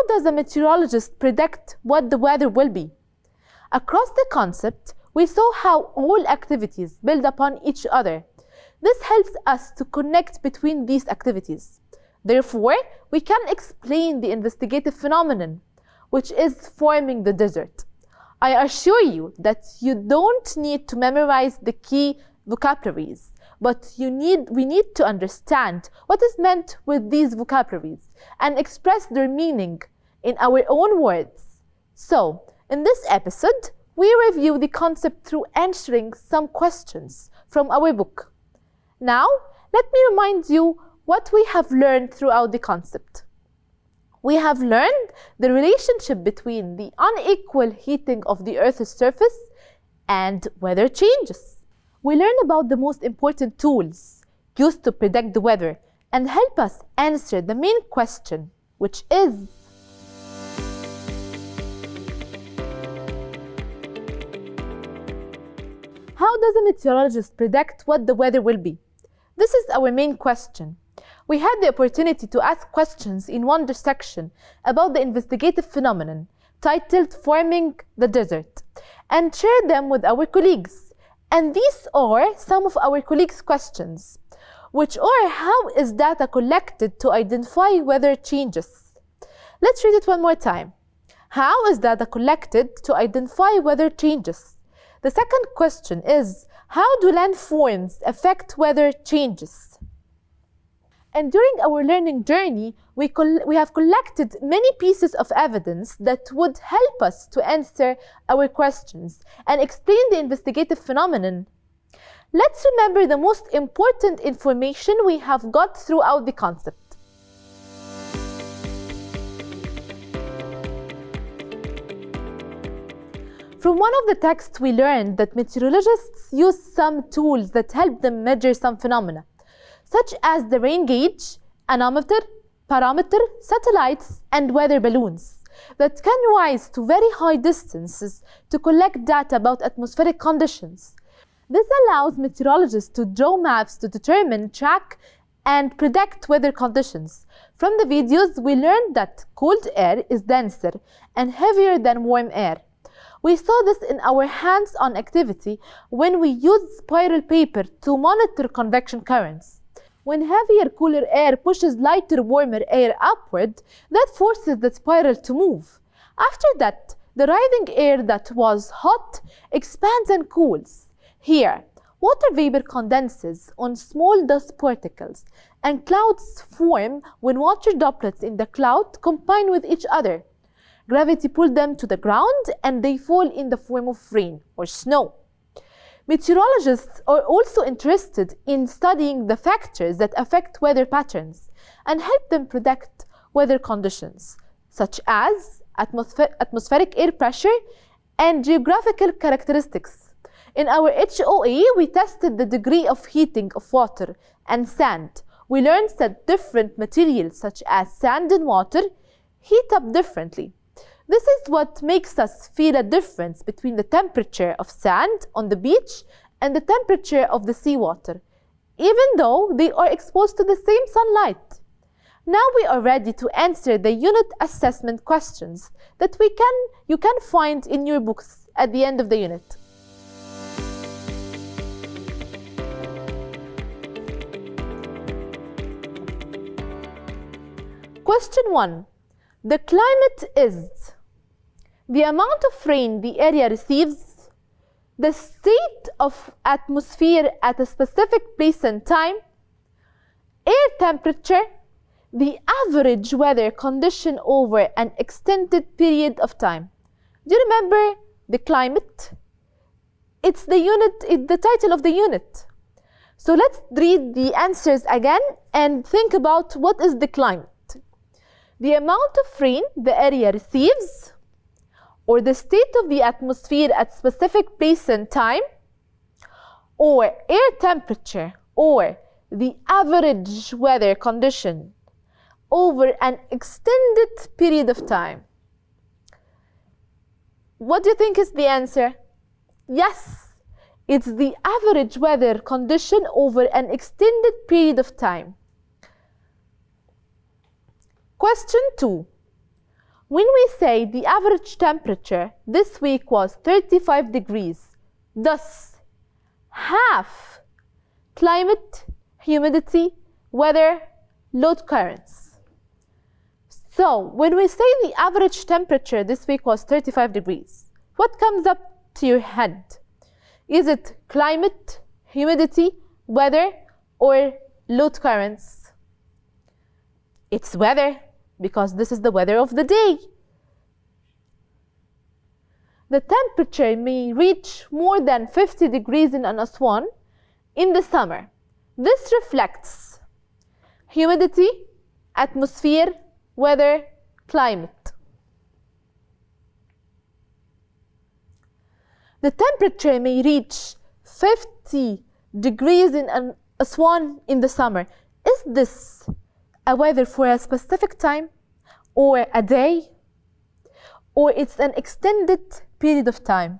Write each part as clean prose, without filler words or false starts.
does a meteorologist predict what the weather will be? Across the concept, we saw how all activities build upon each other. This helps us to connect between these activities. Therefore, we can explain the investigative phenomenon, which is forming the desert. I assure you that you don't need to memorize the key vocabularies, but we need to understand what is meant with these vocabularies and express their meaning in our own words. So, in this episode, we review the concept through answering some questions from our book. Now, let me remind you what we have learned throughout the concept. We have learned the relationship between the unequal heating of the Earth's surface and weather changes. We learn about the most important tools used to predict the weather and help us answer the main question, which is: how does a meteorologist predict what the weather will be? This is our main question. We had the opportunity to ask questions in one section about the investigative phenomenon titled Forming the Desert and share them with our colleagues. And these are some of our colleagues' questions, which are: how is data collected to identify weather changes? Let's read it one more time. How is data collected to identify weather changes? The second question is: how do landforms affect weather changes? And during our learning journey, we have collected many pieces of evidence that would help us to answer our questions and explain the investigative phenomenon. Let's remember the most important information we have got throughout the concept. From one of the texts, we learned that meteorologists use some tools that help them measure some phenomena, such as the rain gauge, anemometer, barometer, satellites, and weather balloons that can rise to very high distances to collect data about atmospheric conditions. This allows meteorologists to draw maps to determine, track, and predict weather conditions. From the videos, we learned that cold air is denser and heavier than warm air. We saw this in our hands-on activity when we used spiral paper to monitor convection currents. When heavier, cooler air pushes lighter, warmer air upward, that forces the spiral to move. After that, the rising air that was hot expands and cools. Here, water vapor condenses on small dust particles, and clouds form when water droplets in the cloud combine with each other. Gravity pulls them to the ground, and they fall in the form of rain or snow. Meteorologists are also interested in studying the factors that affect weather patterns and help them predict weather conditions, such as atmospheric air pressure and geographical characteristics. In our HOA, we tested the degree of heating of water and sand. We learned that different materials, such as sand and water, heat up differently. This is what makes us feel a difference between the temperature of sand on the beach and the temperature of the seawater, even though they are exposed to the same sunlight. Now we are ready to answer the unit assessment questions that you can find in your books at the end of the unit. Question 1. The climate is the amount of rain the area receives, the state of atmosphere at a specific place and time, air temperature, the average weather condition over an extended period of time. Do you remember the climate? It's the title of the unit. So let's read the answers again and think about what is the climate. The amount of rain the area receives, or the state of the atmosphere at specific place and time, or air temperature, or the average weather condition over an extended period of time. What do you think is the answer? Yes, it's the average weather condition over an extended period of time. Question 2. When we say the average temperature this week was 35 degrees, thus half climate, humidity, weather, load currents. So when we say the average temperature this week was 35 degrees, what comes up to your head? Is it climate, humidity, weather, or load currents? It's weather, because this is the weather of the day. The temperature may reach more than 50 degrees in Aswan in the summer. This reflects humidity, atmosphere, weather, climate. The temperature may reach 50 degrees in Aswan in the summer. Is this a weather for a specific time, or a day, or it's an extended period of time?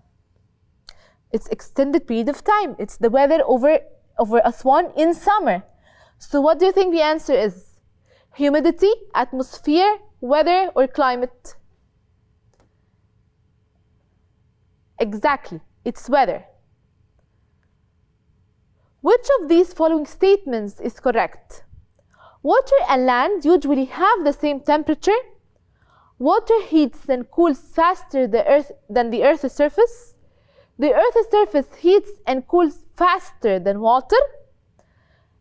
It's extended period of time. It's the weather over Aswan in summer. So what do you think the answer is? Humidity, atmosphere, weather, or climate? Exactly, it's weather. Which of these following statements is correct? Water and land usually have the same temperature. Water heats and cools faster than the Earth's surface. The Earth's surface heats and cools faster than water.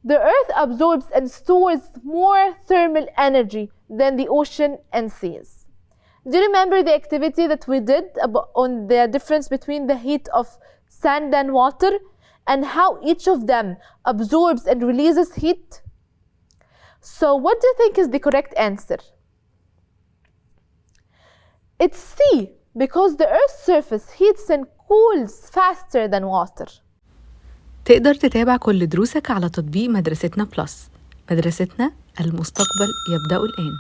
The Earth absorbs and stores more thermal energy than the ocean and seas. Do you remember the activity that we did on the difference between the heat of sand and water, and how each of them absorbs and releases heat? So what do you think is the correct answer? It's C, because the Earth's surface heats and cools faster than water. تقدر تتابع كل دروسك على تطبيق مدرستنا بلس. مدرستنا، المستقبل يبدأ الآن.